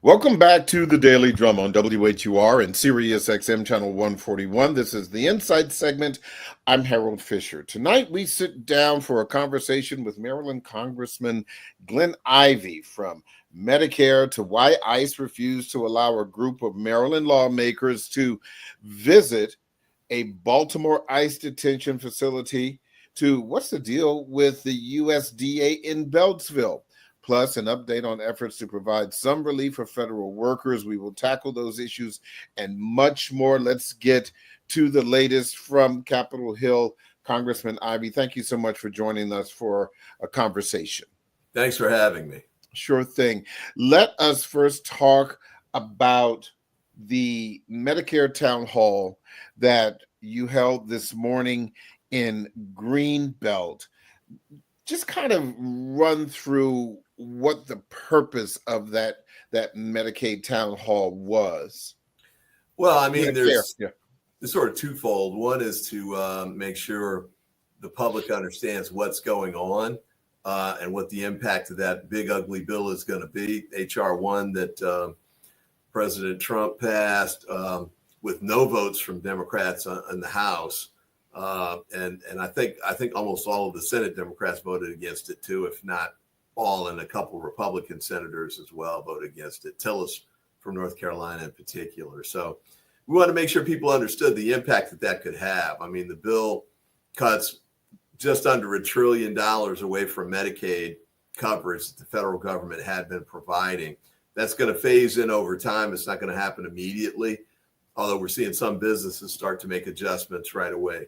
Welcome back to the Daily Drum on WHUR and Sirius XM Channel 141. This is the Insight segment. I'm Harold Fisher. Tonight we sit down for a conversation with Maryland Congressman Glenn Ivey from Medicare to why ICE refused to allow a group of Maryland lawmakers to visit a Baltimore ICE detention facility to what's the deal with the USDA in Beltsville. Plus, an update on efforts to provide some relief for federal workers. We will tackle those issues and much more. Let's get to the latest from Capitol Hill. Congressman Ivey, thank you so much for joining us for a conversation. Thanks for having me. Sure thing. Let us first talk about the Medicare town hall that you held this morning in Greenbelt. Just kind of run through what the purpose of that Medicaid town hall was. Well, I mean, there's sort of twofold. One is to make sure the public understands what's going on and what the impact of that big ugly bill is going to be. HR 1 that President Trump passed with no votes from Democrats in the House. And I think almost all of the Senate Democrats voted against it too, if not all, and a couple of Republican senators as well voted against it. Tillis from North Carolina in particular. So we want to make sure people understood the impact that could have. I mean, the bill cuts just under $1 trillion away from Medicaid coverage that the federal government had been providing. That's going to phase in over time. It's not going to happen immediately, although we're seeing some businesses start to make adjustments right away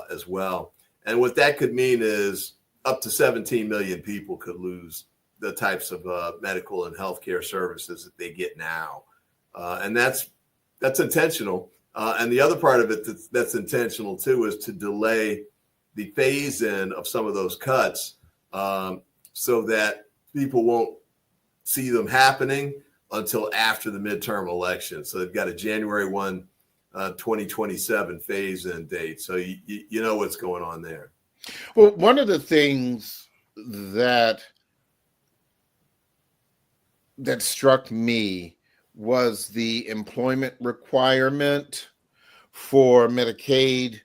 as well. And what that could mean is up to 17 million people could lose the types of medical and healthcare services that they get now. And that's intentional. And the other part of it that's intentional too is to delay the phase in of some of those cuts so that people won't see them happening until after the midterm election. So they've got a January 1, 2027 phase in date. So you know what's going on there. Well, one of the things that struck me was the employment requirement for Medicaid.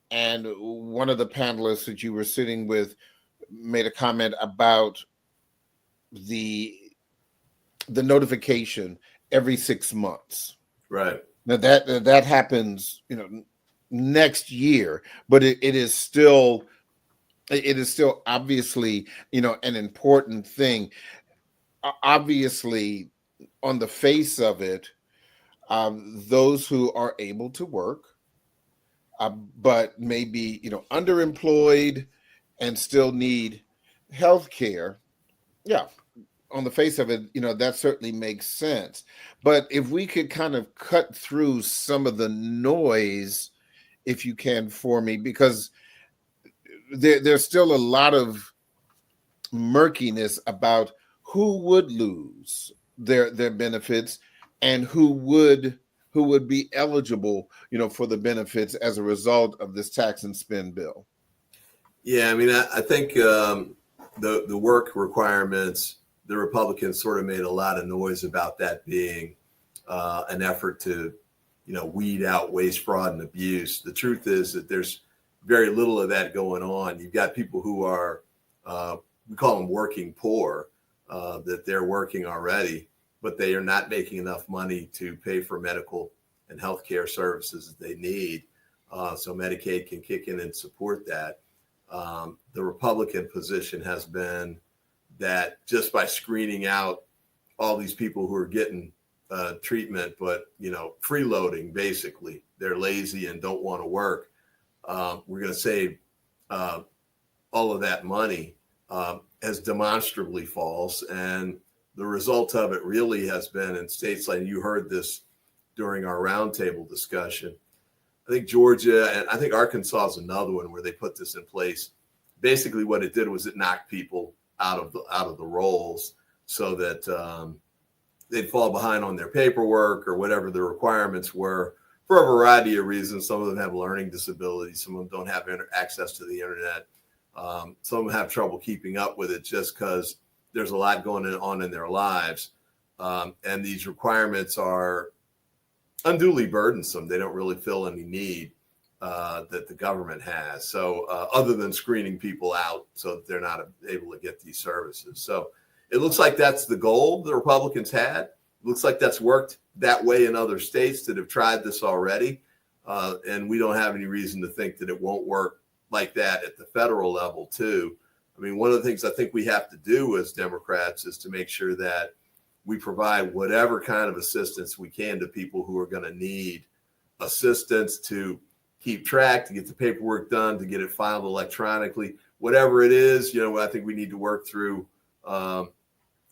And one of the panelists that you were sitting with made a comment about the notification every 6 months. Right. Now that happens, next year, but it is still obviously, an important thing. Obviously, on the face of it, those who are able to work, but maybe, underemployed and still need health care. Yeah. On the face of it, that certainly makes sense. But if we could kind of cut through some of the noise, if you can, for me, because there's still a lot of murkiness about who would lose their benefits and who would be eligible, for the benefits as a result of this tax and spend bill. Yeah, I mean, I think the work requirements, the Republicans sort of made a lot of noise about that being an effort to, weed out waste, fraud, and abuse. The truth is that there's very little of that going on. You've got people who are, we call them working poor, that they're working already, but they are not making enough money to pay for medical and healthcare services that they need. So Medicaid can kick in and support that. The Republican position has been that just by screening out all these people who are getting treatment, but, freeloading, basically, they're lazy and don't want to work. We're going to save all of that money as demonstrably false. And the result of it really has been in states like, you heard this during our roundtable discussion, I think Georgia and I think Arkansas is another one where they put this in place. Basically what it did was it knocked people out of the rolls so that they'd fall behind on their paperwork or whatever the requirements were for a variety of reasons. Some of them have learning disabilities. Some of them don't have access to the internet. Some of them have trouble keeping up with it just because there's a lot going on in their lives. And these requirements are unduly burdensome. They don't really fill any need that the government has. So other than screening people out so that they're not able to get these services. So it looks like that's the goal the Republicans had. It looks like that's worked that way in other states that have tried this already. And we don't have any reason to think that it won't work like that at the federal level too. I mean, one of the things I think we have to do as Democrats is to make sure that we provide whatever kind of assistance we can to people who are going to need assistance to keep track, to get the paperwork done, to get it filed electronically, whatever it is. I think we need to work through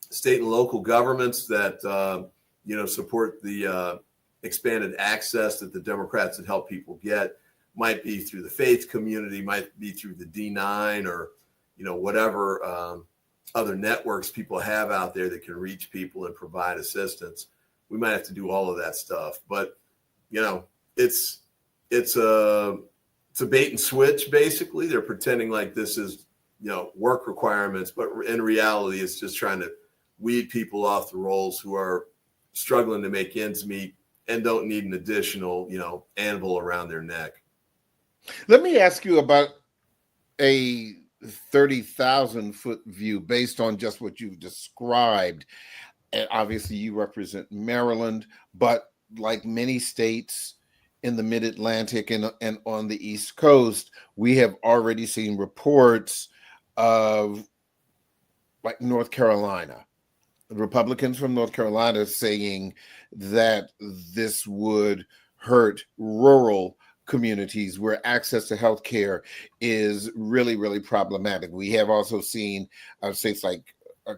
state and local governments that, support the expanded access that the Democrats had helped people get. Might be through the faith community, might be through the D9 or, whatever other networks people have out there that can reach people and provide assistance. We might have to do all of that stuff, but it's a bait and switch. Basically, they're pretending like this is work requirements, but in reality, it's just trying to weed people off the rolls who are struggling to make ends meet and don't need an additional anvil around their neck. Let me ask you about a 30,000-foot view based on just what you've described. And obviously, you represent Maryland, but like many states in the Mid-Atlantic and on the East Coast, we have already seen reports of like North Carolina, Republicans from North Carolina saying that this would hurt rural communities where access to health care is really, really problematic. We have also seen states like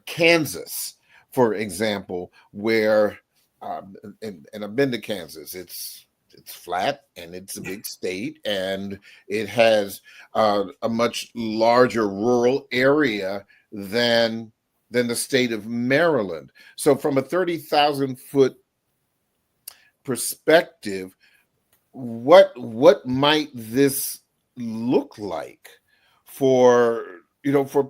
Kansas, for example, where, and I've been to Kansas, it's flat and it's a big state and it has a much larger rural area than the state of Maryland. So from a 30,000-foot perspective, what might this look like for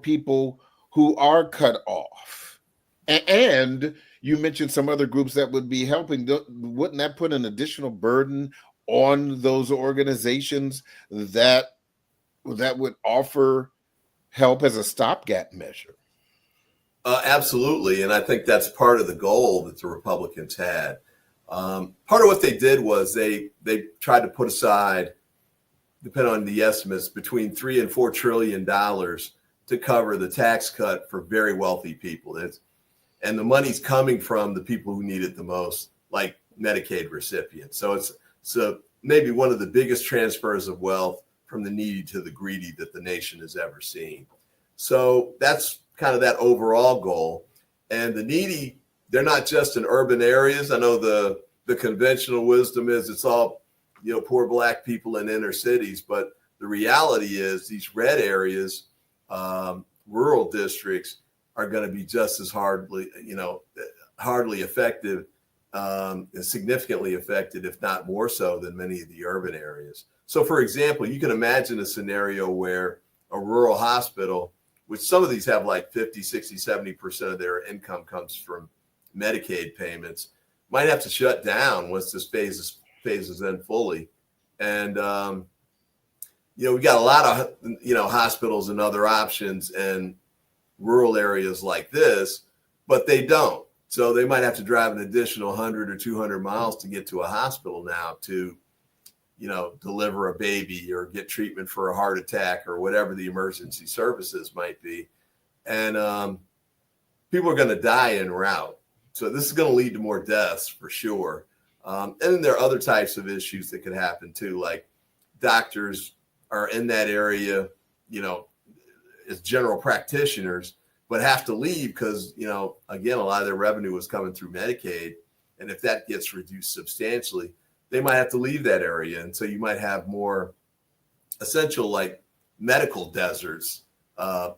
people who are cut off? And you mentioned some other groups that would be helping. Wouldn't that put an additional burden on those organizations that would offer help as a stopgap measure? Absolutely. And I think that's part of the goal that the Republicans had. Part of what they did was they tried to put aside, depending on the estimates, between $3 and $4 trillion to cover the tax cut for very wealthy people. And the money's coming from the people who need it the most, like Medicaid recipients. So it's maybe one of the biggest transfers of wealth from the needy to the greedy that the nation has ever seen. So that's kind of that overall goal. And the needy, they're not just in urban areas. I know the conventional wisdom is it's all, poor Black people in inner cities. But the reality is these red areas, rural districts, are going to be just as hardly affected and significantly affected, if not more so than many of the urban areas. So, for example, you can imagine a scenario where a rural hospital, which some of these have like 50, 60, 70% of their income comes from Medicaid payments, might have to shut down once this phases in fully. And, we got a lot of, hospitals and other options in rural areas like this, but they don't. So they might have to drive an additional 100 or 200 miles to get to a hospital now to, deliver a baby or get treatment for a heart attack or whatever the emergency services might be. And people are going to die en route. So this is going to lead to more deaths for sure. And then there are other types of issues that could happen too, like doctors are in that area, as general practitioners, but have to leave because, again, a lot of their revenue was coming through Medicaid. And if that gets reduced substantially, they might have to leave that area. And so you might have more essential like medical deserts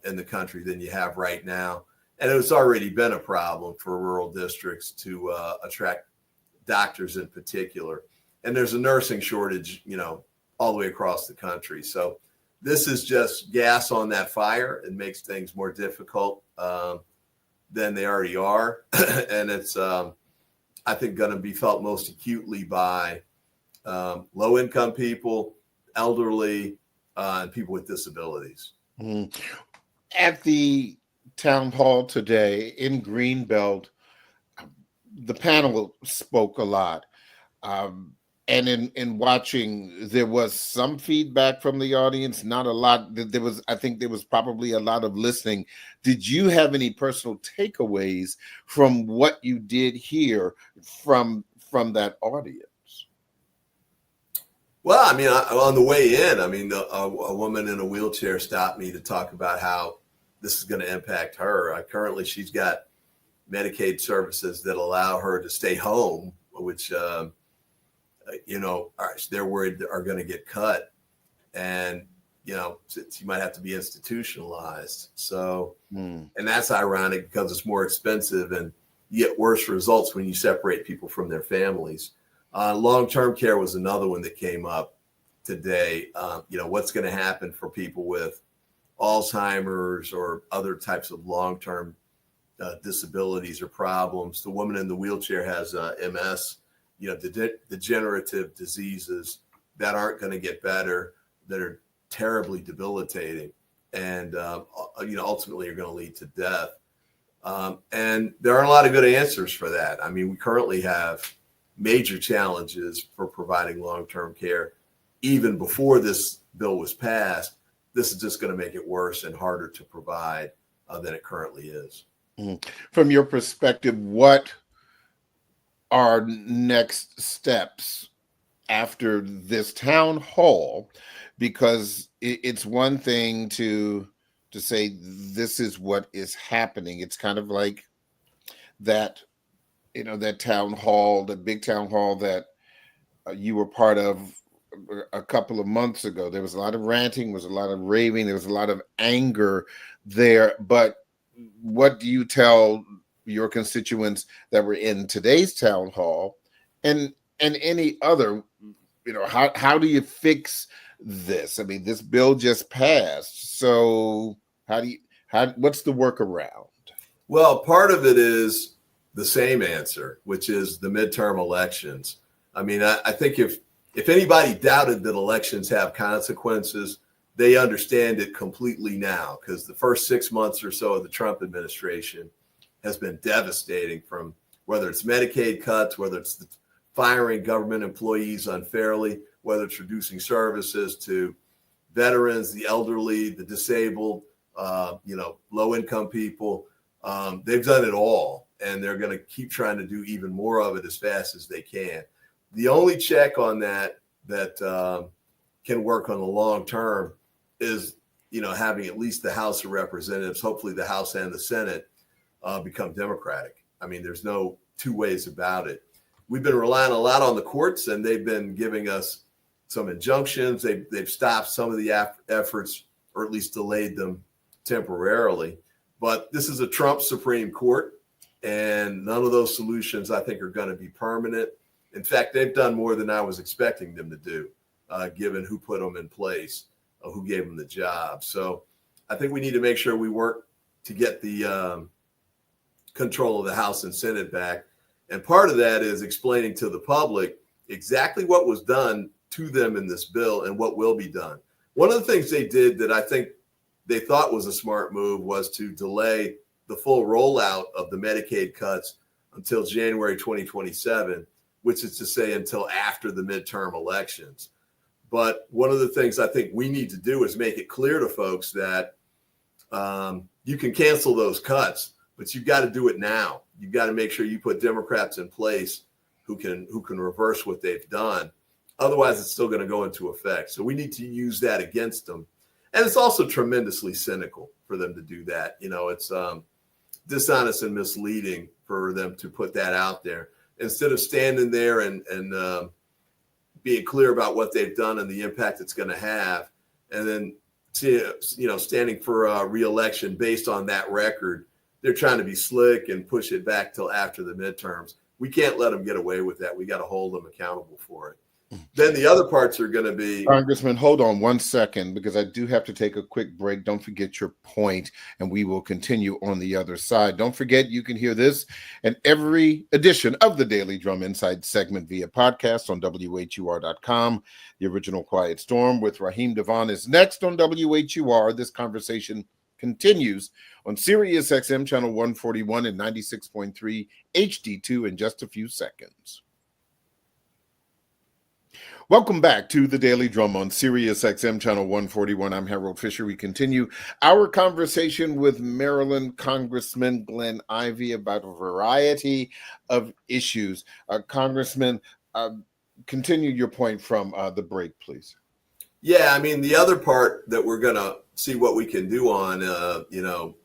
in the country than you have right now. And it's already been a problem for rural districts to attract doctors in particular. And there's a nursing shortage, all the way across the country. So this is just gas on that fire. It makes things more difficult. than they already are. And it's, I think, going to be felt most acutely by low-income people, elderly, and people with disabilities. Mm. At the town hall today in Greenbelt, the panel spoke a lot. And in watching, there was some feedback from the audience, not a lot. I think there was probably a lot of listening. Did you have any personal takeaways from what you did hear from that audience? Well, I mean, on the way in, I mean, a woman in a wheelchair stopped me to talk about how this is going to impact her. Currently, she's got Medicaid services that allow her to stay home, which, they're worried are going to get cut. And, she might have to be institutionalized. So, and that's ironic because it's more expensive and you get worse results when you separate people from their families. Long-term care was another one that came up today. What's going to happen for people with Alzheimer's or other types of long-term disabilities or problems. The woman in the wheelchair has MS, degenerative diseases that aren't going to get better, that are terribly debilitating, and ultimately are going to lead to death. And there aren't a lot of good answers for that. I mean, we currently have major challenges for providing long-term care. Even before this bill was passed, this is just going to make it worse and harder to provide than it currently is. From your perspective, what are next steps after this town hall? Because it's one thing to say this is what is happening. It's kind of like that, that town hall, the big town hall that you were part of a couple of months ago. There was a lot of ranting, there was a lot of raving, there was a lot of anger there. But what do you tell your constituents that were in today's town hall and any other, how do you fix this? I mean, this bill just passed. So what's the workaround? Well, part of it is the same answer, which is the midterm elections. I mean, I think if anybody doubted that elections have consequences, they understand it completely now, because the first 6 months or so of the Trump administration has been devastating, from whether it's Medicaid cuts, whether it's firing government employees unfairly, whether it's reducing services to veterans, the elderly, the disabled, low-income people. They've done it all, and they're going to keep trying to do even more of it as fast as they can. The only check on that can work on the long term is, having at least the House of Representatives, hopefully the House and the Senate, become Democratic. I mean, there's no two ways about it. We've been relying a lot on the courts, and they've been giving us some injunctions. They've stopped some of the efforts, or at least delayed them temporarily. But this is a Trump Supreme Court, and none of those solutions, I think, are going to be permanent. In fact, they've done more than I was expecting them to do, given who put them in place, who gave them the job. So I think we need to make sure we work to get the control of the House and Senate back. And part of that is explaining to the public exactly what was done to them in this bill and what will be done. One of the things they did that I think they thought was a smart move was to delay the full rollout of the Medicaid cuts until January 2027, which is to say until after the midterm elections. But one of the things I think we need to do is make it clear to folks that you can cancel those cuts, but you've got to do it now. You've got to make sure you put Democrats in place who can reverse what they've done. Otherwise, it's still going to go into effect. So we need to use that against them. And it's also tremendously cynical for them to do that. It's dishonest and misleading for them to put that out there. Instead of standing there and being clear about what they've done and the impact it's going to have, and then standing for a re-election based on that record, they're trying to be slick and push it back till after the midterms. We can't let them get away with that. We got to hold them accountable for it. Then the other parts are going to be. Congressman, hold on 1 second, because I do have to take a quick break. Don't forget your point, and we will continue on the other side. Don't forget, you can hear this and every edition of the Daily Drum Inside segment via podcast on WHUR.com. The Original Quiet Storm with Raheem Devon is next on WHUR. This conversation continues on Sirius XM channel 141 and 96.3 HD2 in just a few seconds. Welcome back to the Daily Drum on Sirius XM channel 141. I'm Harold Fisher. We continue our conversation with Maryland Congressman Glenn Ivey about a variety of issues. Congressman, continue your point from the break, please. Yeah, I mean, the other part that we're going to see what we can do on,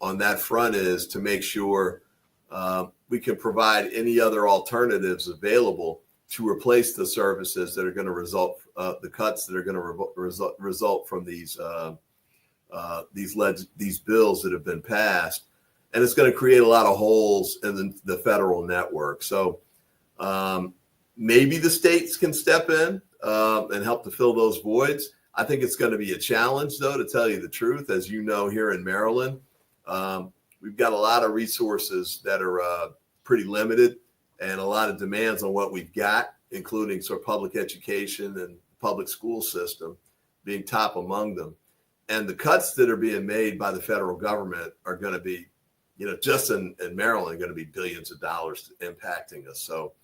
on that front is to make sure we can provide any other alternatives available to replace the services that are going to result, the cuts that are going to result from these bills that have been passed, and it's going to create a lot of holes in the federal network. So maybe the states can step in and help to fill those voids. I think it's going to be a challenge, though, to tell you the truth. As you know, here in Maryland, we've got a lot of resources that are pretty limited, and a lot of demands on what we've got, including sort of public education and public school system being top among them. And the cuts that are being made by the federal government are going to be, just in Maryland, going to be billions of dollars impacting us. So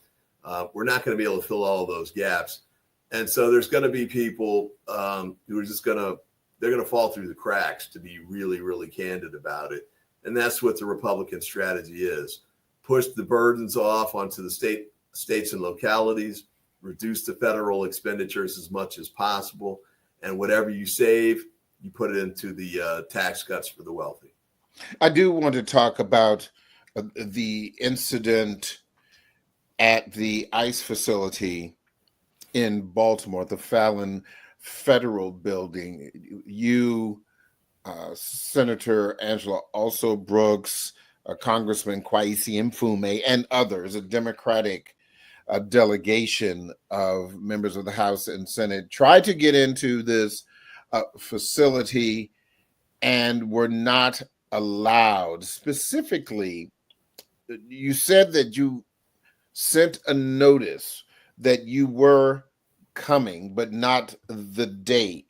we're not going to be able to fill all of those gaps. And so there's going to be people who are just they're going to fall through the cracks, to be really, really candid about it. And that's what the Republican strategy is. Push the burdens off onto the states and localities, reduce the federal expenditures as much as possible, and whatever you save, you put it into the tax cuts for the wealthy. I do want to talk about the incident at the ICE facility in Baltimore, the Fallon Federal Building. You, Senator Angela Also Brooks, Congressman Kwesi Mfume, and others, a Democratic delegation of members of the House and Senate, tried to get into this facility and were not allowed. Specifically, you said that you sent a notice that you were coming, but not the date.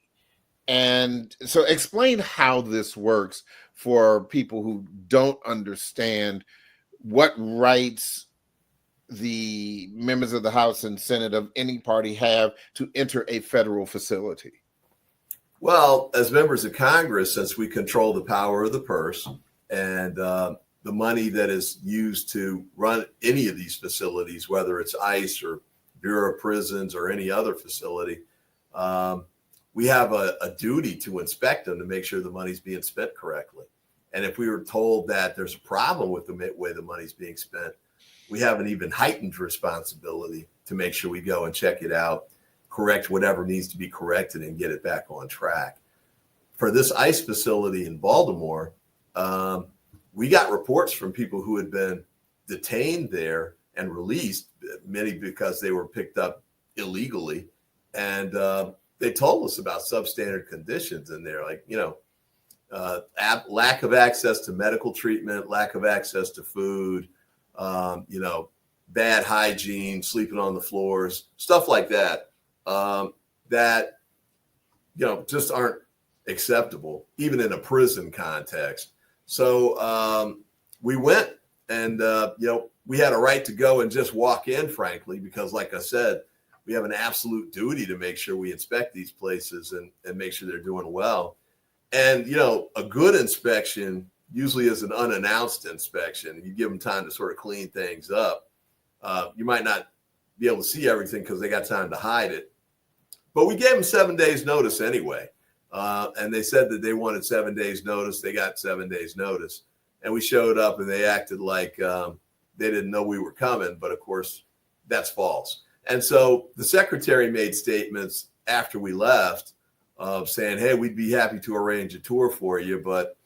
And so explain how this works for people who don't understand what rights the members of the House and Senate of any party have to enter a federal facility. Well, as members of Congress, since we control the power of the purse and the money that is used to run any of these facilities, whether it's ICE or Bureau of Prisons or any other facility, we have a duty to inspect them to make sure the money's being spent correctly. And if we were told that there's a problem with the way the money's being spent, we have an even heightened responsibility to make sure we go and check it out, correct whatever needs to be corrected, and get it back on track. For this ICE facility in Baltimore, we got reports from people who had been detained there and released, many because they were picked up illegally. And they told us about substandard conditions in there, like, lack of access to medical treatment, lack of access to food, bad hygiene, sleeping on the floors, stuff like that, that just aren't acceptable, even in a prison context. So we went and, we had a right to go and just walk in, frankly, because like I said, we have an absolute duty to make sure we inspect these places and make sure they're doing well. And, a good inspection usually is an unannounced inspection. You give them time to sort of clean things up. You might not be able to see everything because they got time to hide it. But we gave them 7 days notice anyway. And they said that they wanted 7 days notice. They got 7 days notice. And we showed up and they acted like they didn't know we were coming. But of course, that's false. And so the secretary made statements after we left saying, hey, we'd be happy to arrange a tour for you, but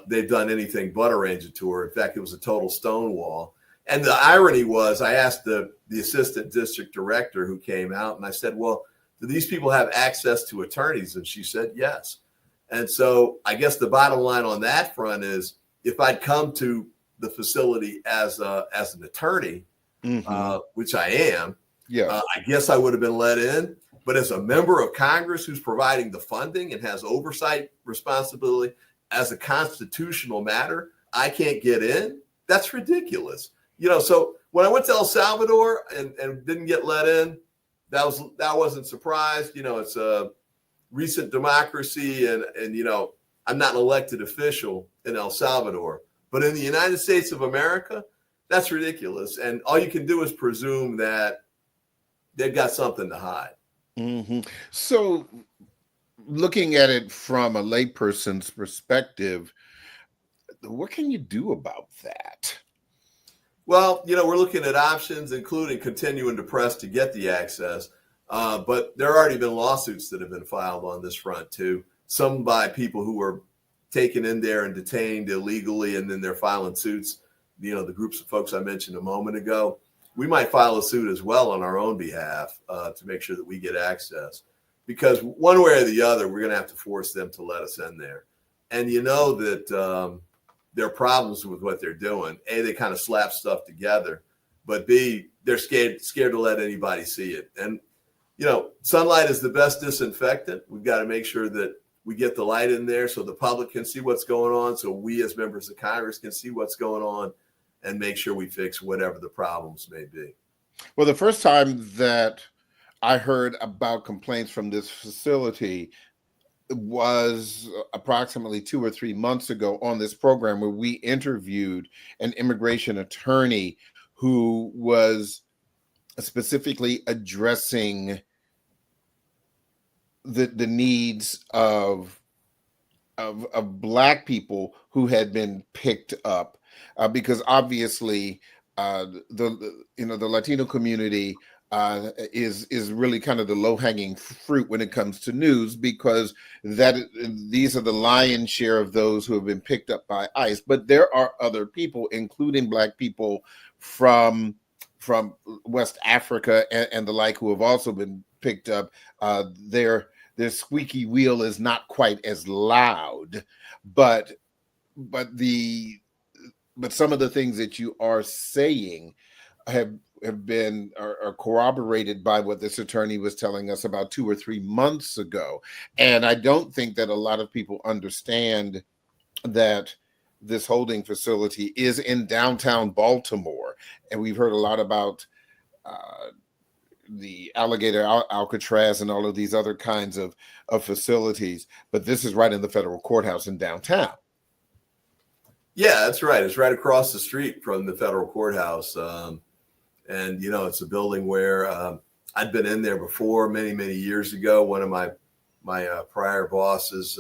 they've done anything but arrange a tour. In fact, it was a total stonewall. And the irony was, I asked the assistant district director who came out, and I said, well, do these people have access to attorneys? And she said, yes. And so I guess the bottom line on that front is, if I'd come to the facility as an attorney, which I am, I guess I would have been let in. But as a member of Congress who's providing the funding and has oversight responsibility as a constitutional matter, I can't get in. That's ridiculous. So when I went to El Salvador and didn't get let in, that wasn't surprised. It's a recent democracy, and I'm not an elected official in El Salvador, but in the United States of America, that's ridiculous. And all you can do is presume that they've got something to hide. So looking at it from a layperson's perspective, what can you do about that? Well, we're looking at options, including continuing to press to get the access. But there have already been lawsuits that have been filed on this front, too. Some by people who were taken in there and detained illegally, and then they're filing suits. The groups of folks I mentioned a moment ago. We might file a suit as well on our own behalf to make sure that we get access. Because one way or the other, we're going to have to force them to let us in there. And that there are problems with what they're doing. A, they kind of slap stuff together. But B, they're scared to let anybody see it. And, sunlight is the best disinfectant. We've got to make sure that we get the light in there so the public can see what's going on, so we as members of Congress can see what's going on, and make sure we fix whatever the problems may be. Well, the first time that I heard about complaints from this facility was approximately 2 or 3 months ago on this program, where we interviewed an immigration attorney who was specifically addressing the needs of Black people who had been picked up, because obviously the Latino community is really kind of the low-hanging fruit when it comes to news, because these are the lion's share of those who have been picked up by ICE. But there are other people, including Black people from West Africa and the like, who have also been picked up. Their squeaky wheel is not quite as loud, but some of the things that you are saying have been corroborated by what this attorney was telling us about 2 or 3 months ago. And I don't think that a lot of people understand that this holding facility is in downtown Baltimore. And we've heard a lot about the Alligator Alcatraz and all of these other kinds of facilities, but this is right in the federal courthouse in downtown. Yeah, that's right. It's right across the street from the federal courthouse. And, it's a building where I'd been in there before many, many years ago. One of my prior bosses,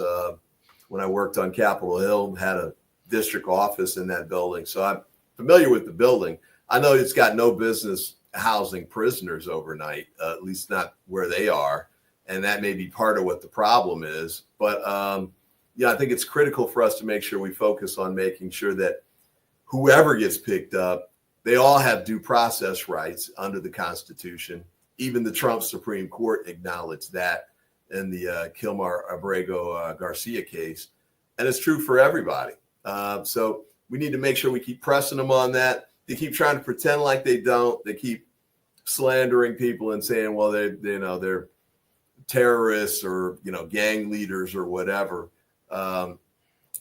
when I worked on Capitol Hill, had a district office in that building. So I'm familiar with the building. I know it's got no business housing prisoners overnight, at least not where they are. And that may be part of what the problem is. But, I think it's critical for us to make sure we focus on making sure that whoever gets picked up, they all have due process rights under the Constitution. Even the Trump Supreme Court acknowledged that in the Kilmar Abrego Garcia case. And it's true for everybody. So we need to make sure we keep pressing them on that. They keep trying to pretend like they don't. They keep slandering people and saying, well, they're terrorists or, gang leaders or whatever. But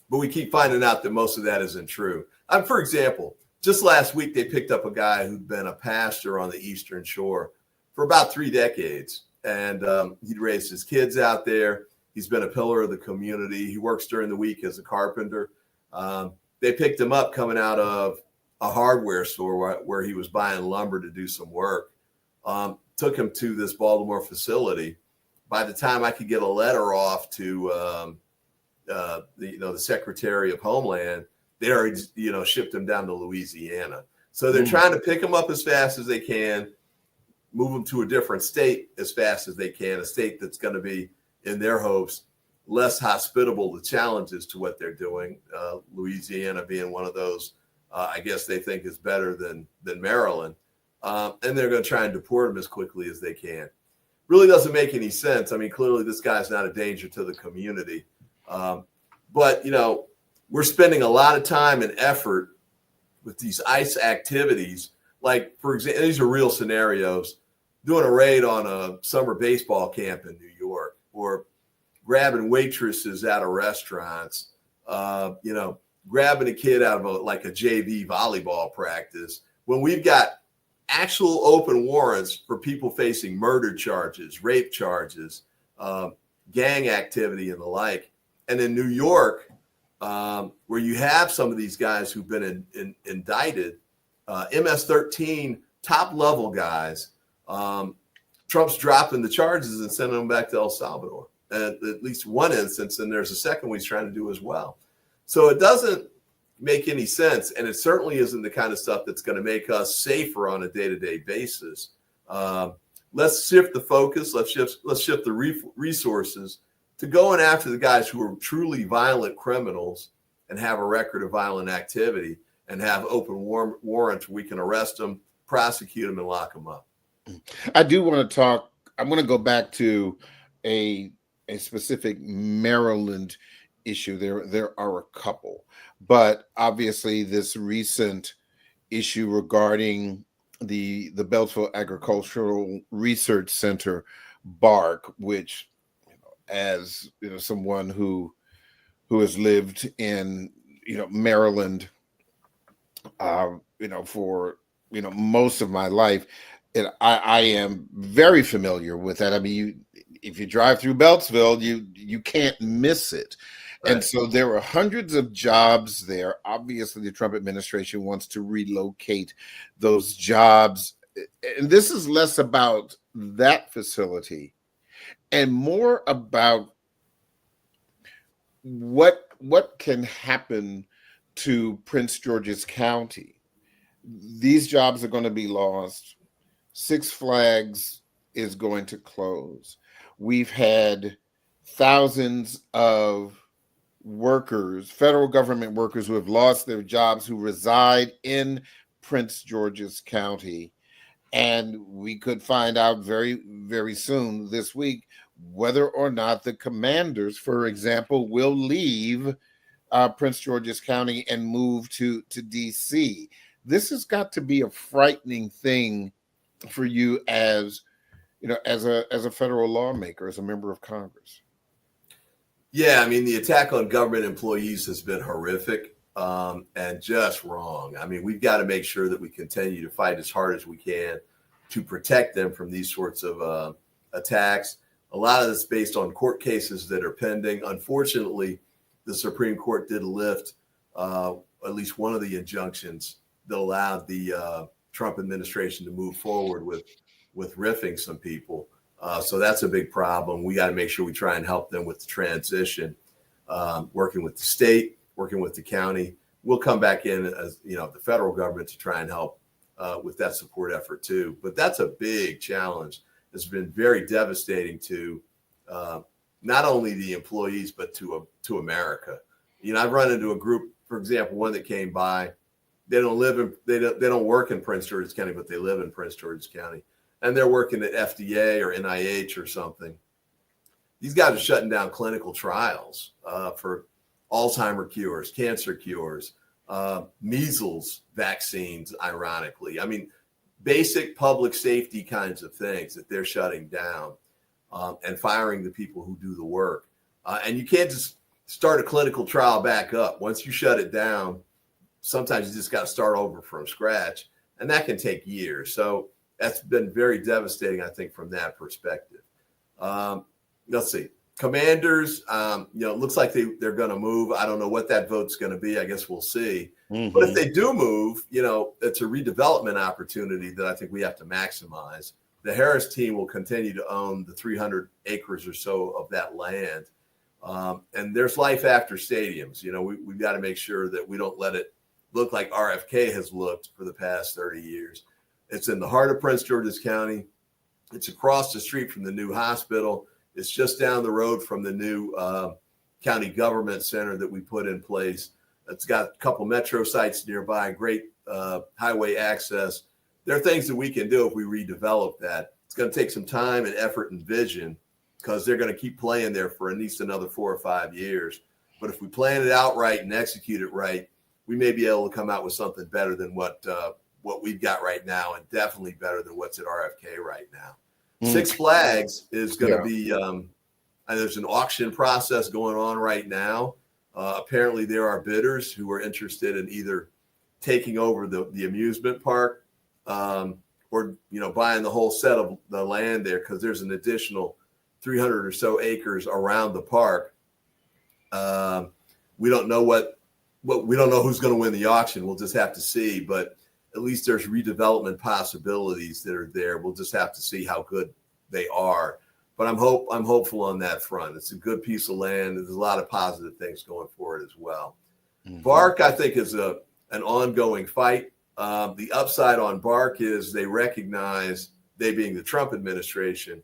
we keep finding out that most of that isn't true. For example, just last week, they picked up a guy who'd been a pastor on the Eastern Shore for about 3 decades. And he'd raised his kids out there. He's been a pillar of the community. He works during the week as a carpenter. They picked him up coming out of a hardware store where he was buying lumber to do some work. Took him to this Baltimore facility. By the time I could get a letter off to the Secretary of Homeland, they already shipped him down to Louisiana. So they're trying to pick him up as fast as they can, move him to a different state as fast as they can, a state that's going to be, in their hopes, less hospitable to challenges to what they're doing. Louisiana being one of those I guess they think is better than Maryland. And they're going to try and deport him as quickly as they can. Really doesn't make any sense. I mean, clearly this guy's not a danger to the community. But, we're spending a lot of time and effort with these ICE activities. Like, for example, these are real scenarios, doing a raid on a summer baseball camp in New York, or grabbing waitresses out of restaurants, grabbing a kid out of a JV volleyball practice, when we've got actual open warrants for people facing murder charges, rape charges, gang activity, and the like. And in New York, where you have some of these guys who've been indicted, MS-13 top-level guys, Trump's dropping the charges and sending them back to El Salvador. At least one instance, and there's a second one he's trying to do as well. So it doesn't make any sense, and it certainly isn't the kind of stuff that's going to make us safer on a day-to-day basis. Let's shift the focus. Let's shift the resources to going after the guys who are truly violent criminals and have a record of violent activity and have open warrants where we can arrest them, prosecute them, and lock them up. I do want to talk. I'm going to go back to a specific Maryland issue. There are a couple, but obviously this recent issue regarding the Beltsville Agricultural Research Center, BARC, which, as someone who has lived in Maryland, for most of my life, and I am very familiar with that. I mean, if you drive through Beltsville, you can't miss it. Right. And so there are hundreds of jobs there. Obviously, the Trump administration wants to relocate those jobs. And this is less about that facility and more about what can happen to Prince George's County. These jobs are going to be lost. Six Flags is going to close. We've had thousands of workers, federal government workers, who have lost their jobs, who reside in Prince George's County. And we could find out very, very soon this week whether or not the commanders, for example, will leave Prince George's County and move to D.C. This has got to be a frightening thing for you as a federal lawmaker, as a member of Congress. Yeah, I mean, the attack on government employees has been horrific and just wrong. I mean, we've got to make sure that we continue to fight as hard as we can to protect them from these sorts of attacks. A lot of this based on court cases that are pending. Unfortunately, the Supreme Court did lift at least one of the injunctions that allowed the Trump administration to move forward with riffing some people. So that's a big problem. We got to make sure we try and help them with the transition, working with the state, working with the county. We'll come back in as the federal government to try and help with that support effort too. But that's a big challenge. It's been very devastating to not only the employees but to America. I've run into a group, for example, one that came by. They don't work in Prince George's County, but they live in Prince George's County. And they're working at FDA or NIH or something. These guys are shutting down clinical trials for Alzheimer's cures, cancer cures, measles vaccines, ironically. I mean, basic public safety kinds of things that they're shutting down and firing the people who do the work. And you can't just start a clinical trial back up. Once you shut it down, sometimes you just got to start over from scratch, and that can take years. So that's been very devastating, I think, from that perspective. Let's see. Commanders, it looks like they're going to move. I don't know what that vote's going to be. I guess we'll see. Mm-hmm. But if they do move, it's a redevelopment opportunity that I think we have to maximize. The Harris team will continue to own the 300 acres or so of that land. And there's life after stadiums. We've got to make sure that we don't let it look like RFK has looked for the past 30 years. It's in the heart of Prince George's County. It's across the street from the new hospital. It's just down the road from the new county government center that we put in place. It's got a couple metro sites nearby, great highway access. There are things that we can do if we redevelop that. It's going to take some time and effort and vision because they're going to keep playing there for at least another 4 or 5 years. But if we plan it out right and execute it right, we may be able to come out with something better than what we've got right now, and definitely better than what's at RFK right now. Six Flags is going to be there's an auction process going on right now. Apparently, there are bidders who are interested in either taking over the amusement park or buying the whole set of the land there, because there's an additional 300 or so acres around the park. We don't know we don't know who's going to win the auction. We'll just have to see. But at least there's redevelopment possibilities that are there. We'll just have to see how good they are. But I'm hopeful on that front. It's a good piece of land. There's a lot of positive things going for it as well. BARC, I think, is an ongoing fight. The upside on BARC is they recognize, they being the Trump administration,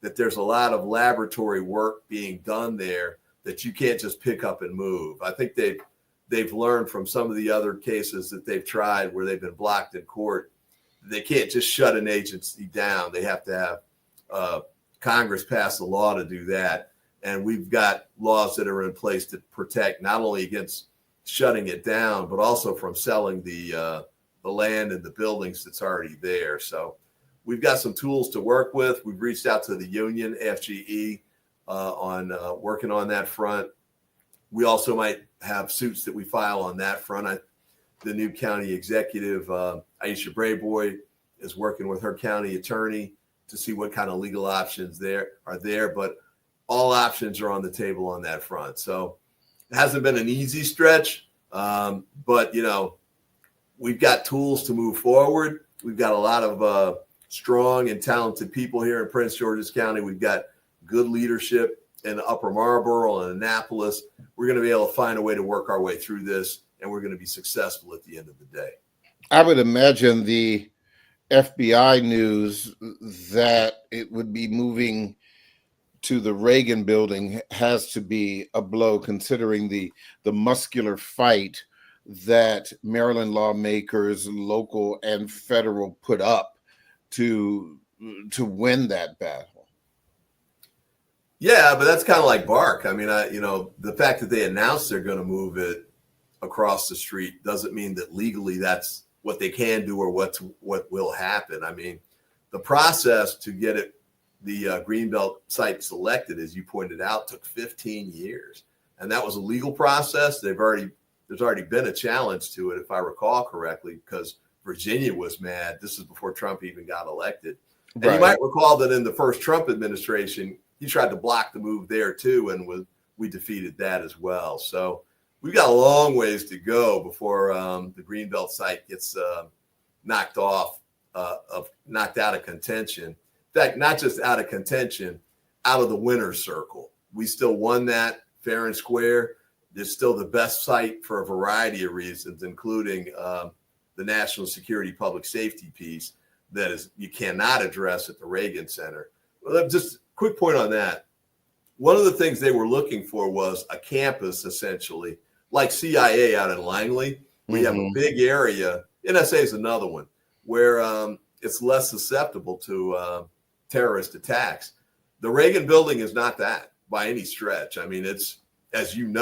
that there's a lot of laboratory work being done there that you can't just pick up and move. I think they've learned from some of the other cases that they've tried where they've been blocked in court. They can't just shut an agency down. They have to have Congress pass a law to do that. And we've got laws that are in place to protect not only against shutting it down, but also from selling the land and the buildings that's already there. So we've got some tools to work with. We've reached out to the union, FGE, on working on that front. We also might have suits that we file on that front. The new county executive, Aisha Brayboy, is working with her county attorney to see what kind of legal options there are there. But all options are on the table on that front. So it hasn't been an easy stretch, but we've got tools to move forward. We've got a lot of strong and talented people here in Prince George's County. We've got good leadership in Upper Marlboro and Annapolis. We're going to be able to find a way to work our way through this, and we're going to be successful at the end of the day. I would imagine the FBI news that it would be moving to the Reagan building has to be a blow, considering the muscular fight that Maryland lawmakers, local and federal, put up to win that battle. Yeah, but that's kind of like BARC. I mean, the fact that they announced they're going to move it across the street doesn't mean that legally that's what they can do or what will happen. I mean, the process to get the Greenbelt site selected, as you pointed out, took 15 years, and that was a legal process. There's already been a challenge to it, if I recall correctly, because Virginia was mad. This is before Trump even got elected. And You might recall that in the first Trump administration, he tried to block the move there too, and we defeated that as well. So we've got a long ways to go before the Greenbelt site gets knocked out of contention. In fact, not just out of contention, out of the winner's circle. We still won that fair and square. It's still the best site for a variety of reasons, including the national security public safety piece that is you cannot address at the Reagan Center. Well, just quick point on that. One of the things they were looking for was a campus, essentially, like CIA out in Langley. We have a big area. NSA is another one where it's less susceptible to terrorist attacks. The Reagan building is not that by any stretch. I mean, it's, as you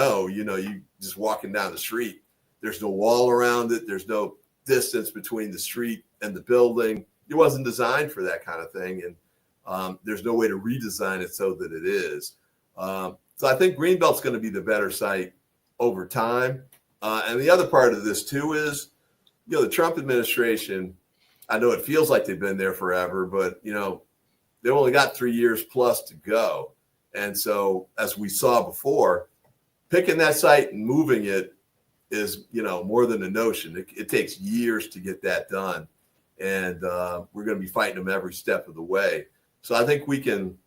just walking down the street, there's no wall around it. There's no distance between the street and the building. It wasn't designed for that kind of thing. And there's no way to redesign it so that it is. So I think Greenbelt's going to be the better site over time. And the other part of this too is, the Trump administration, I know it feels like they've been there forever, but they've only got 3 years plus to go. And so as we saw before, picking that site and moving it is, more than a notion. It takes years to get that done. And we're going to be fighting them every step of the way. So I think we can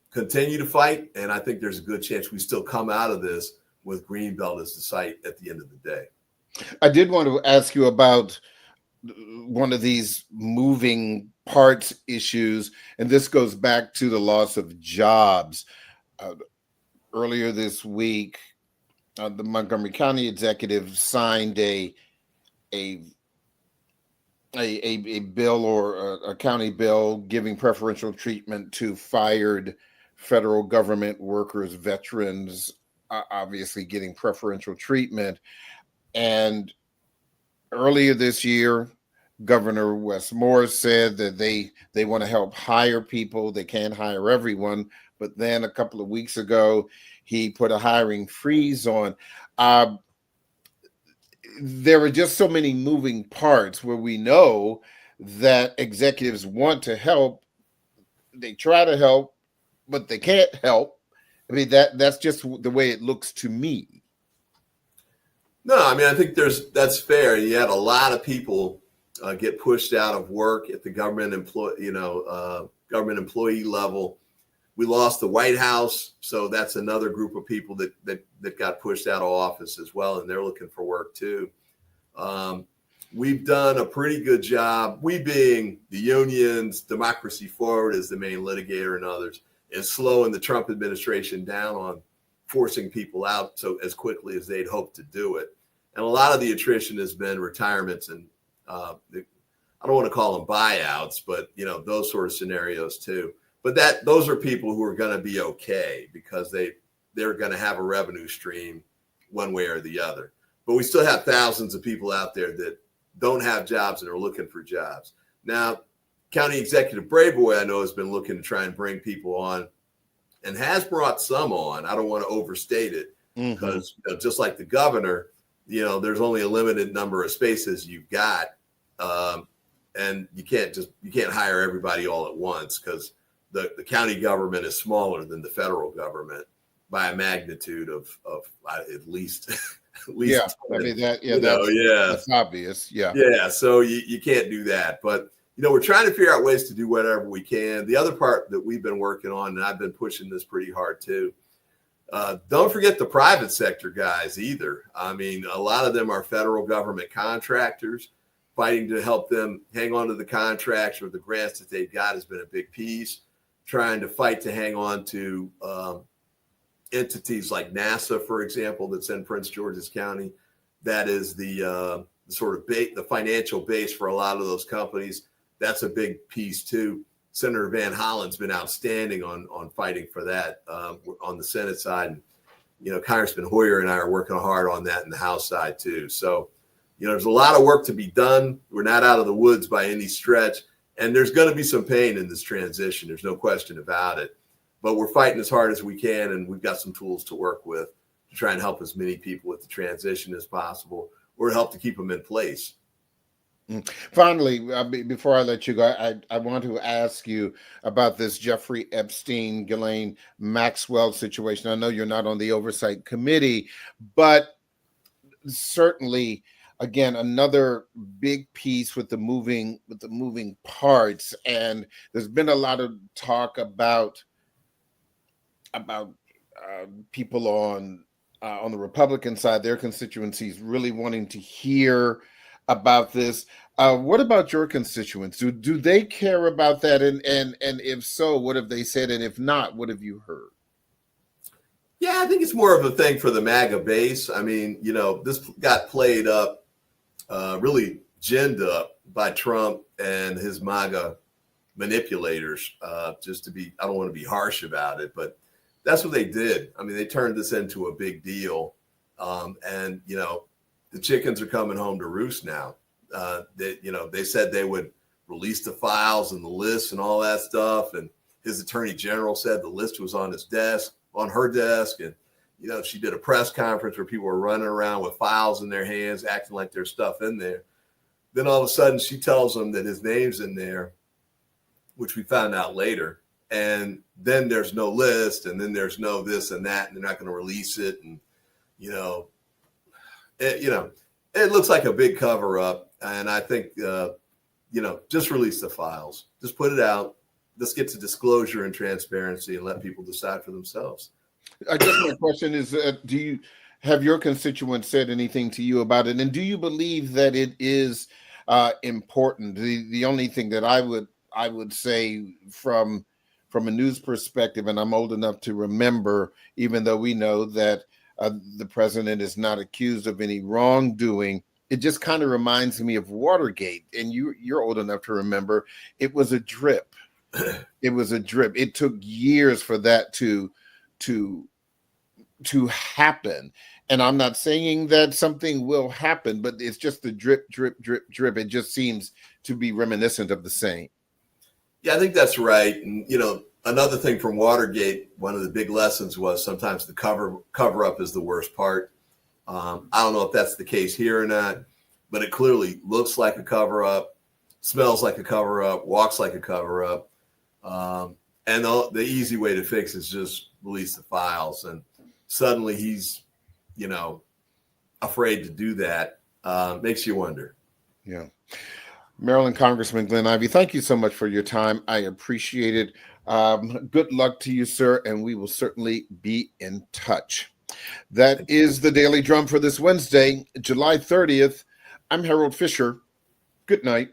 continue to fight, and I think there's a good chance we still come out of this with Greenbelt as the site at the end of the day. I did want to ask you about one of these moving parts issues, and this goes back to the loss of jobs. Earlier this week, the Montgomery County executive signed a bill or a county bill giving preferential treatment to fired federal government workers, veterans, obviously getting preferential treatment. And earlier this year, Governor Wes Moore said that they want to help hire people. They can't hire everyone. But then a couple of weeks ago, he put a hiring freeze on. There are just so many moving parts where we know that executives want to help. They try to help, but they can't help. I mean, that's just the way it looks to me. No, I mean, I think that's fair. You had a lot of people get pushed out of work at the government employee level. We lost the White House, so that's another group of people that got pushed out of office as well, and they're looking for work too. We've done a pretty good job, we being the unions, Democracy Forward is the main litigator and others, is slowing the Trump administration down on forcing people out so as quickly as they'd hoped to do it. And a lot of the attrition has been retirements and I don't want to call them buyouts, but those sort of scenarios too. But those are people who are going to be okay because they're going to have a revenue stream one way or the other. But we still have thousands of people out there that don't have jobs and are looking for jobs. Now, County Executive Brayboy, I know, has been looking to try and bring people on and has brought some on. I don't want to overstate it because just like the governor, there's only a limited number of spaces you've got. And you can't hire everybody all at once because the county government is smaller than the federal government by a magnitude of at least. Yeah, I mean that's obvious. Yeah. So you can't do that, but we're trying to figure out ways to do whatever we can. The other part that we've been working on, and I've been pushing this pretty hard too. Don't forget the private sector guys either. I mean, a lot of them are federal government contractors. Fighting to help them hang on to the contracts or the grants that they've got has been a big piece. Trying to fight to hang on to entities like NASA, for example, that's in Prince George's County. That is the sort of the financial base for a lot of those companies. That's a big piece too. Senator Van Hollen's been outstanding on fighting for that on the Senate side. And, Congressman Hoyer and I are working hard on that in the House side too. So, there's a lot of work to be done. We're not out of the woods by any stretch. And there's going to be some pain in this transition. There's no question about it. But we're fighting as hard as we can, and we've got some tools to work with to try and help as many people with the transition as possible or to help to keep them in place. Finally, before I let you go, I want to ask you about this Jeffrey Epstein, Ghislaine Maxwell situation. I know you're not on the oversight committee, but certainly, again, another big piece with the moving parts, and there's been a lot of talk about people on the Republican side, their constituencies really wanting to hear about this. What about your constituents? Do they care about that? And if so, what have they said? And if not, what have you heard? Yeah, I think it's more of a thing for the MAGA base. I mean, this got played up, really ginned up by Trump and his MAGA manipulators. I don't want to be harsh about it, but that's what they did. I mean, they turned this into a big deal. And the chickens are coming home to roost now. They said they would release the files and the lists and all that stuff. And his attorney general said the list was on her desk. And, she did a press conference where people were running around with files in their hands, acting like there's stuff in there. Then all of a sudden she tells them that his name's in there, which we found out later. And then there's no list, and then there's no this and that, and they're not going to release it. And, it looks like a big cover up. And I think, just release the files, just put it out. Let's get to disclosure and transparency and let people decide for themselves. I guess my question is, have your constituents said anything to you about it? And do you believe that it is important? The only thing that I would say from a news perspective, and I'm old enough to remember, even though we know that the president is not accused of any wrongdoing. It just kind of reminds me of Watergate. And you're old enough to remember it was a drip. It was a drip. It took years for that to happen. And I'm not saying that something will happen, but it's just the drip, drip, drip, drip. It just seems to be reminiscent of the same. Yeah, I think that's right. And, another thing from Watergate, one of the big lessons was sometimes the cover up is the worst part. I don't know if that's the case here or not, but it clearly looks like a cover up, smells like a cover up, walks like a cover up. And the easy way to fix is just release the files. And suddenly he's, afraid to do that. Makes you wonder. Yeah. Maryland Congressman Glenn Ivey, thank you so much for your time. I appreciate it. Good luck to you, sir, and we will certainly be in touch. That is the Daily Drum for this Wednesday, July 30th. I'm Harold Fisher. Good night.